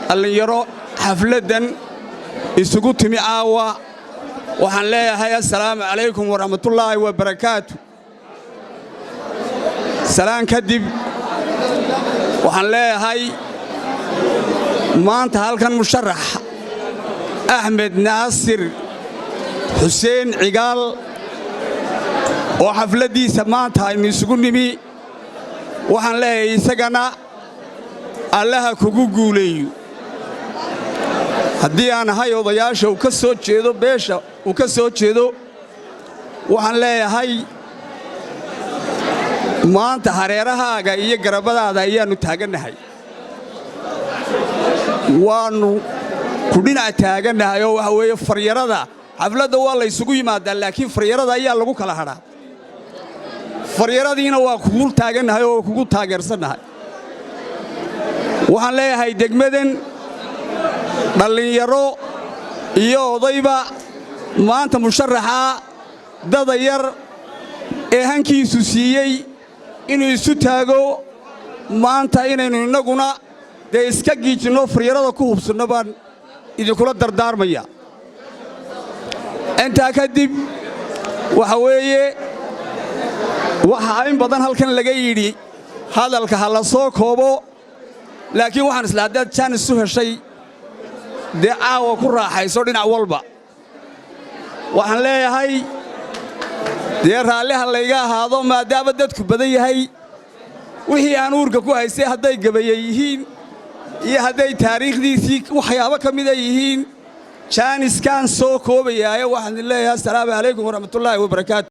dhalinyaro xafladan isugu timi aawa waxaan leeyahay assalaamu calaykum waraxmatullaahi wabarakaatu salaan kadib waxaan leeyahay maanta halkan musharax Ahmed Naasir Xuseen Cigaal oo xafladiisa maanta ay isugu nimi waxaan leeyahay isagana allaha kugu guuleeyo haddii aan ahay odayaasha uu ka soo jeedo beesha uu ka soo jeedo waxaan leeyahay maanta hareerahaaga iyo garabadaada ayaanu taaganahay waanu ku dhinac taaganahay oo waxa weeye faryarada xafladda waa la isugu yimaadaa laakiin faryarada ayaa lagu kala hadhaa faryaradiina waa kugu taaganahay oo kugu taageersanahay waxaan leeyahay degmadan dhalinyaro iyo odayba maanta musharaxa dada yar ee hankiisu siiyey inuu isu taago maanta inaynu innaguna dee iska giijinno faryarada ku hubsanno baan idinkula dardaarmaya intaa kadib waxa weeye waxaa in badan halkan laga yidhi hadalka ha la soo koobo laakiin waxaan isla haddaad jaanis u heshay dee caawa ku raaxayso dhinac walba waxaan leeyahay dee raalliha layga ahaado maadaama dadku badan yahay wixii aan uurka ku haystay hadday gabaye yihiin iyo hadday taariikhdiisii waxyaabo ka mida yihiin jaaniskaan soo koobayaayo waxaan leeyahay assalaamu calaykum waraxmatullaahi wabarakaatu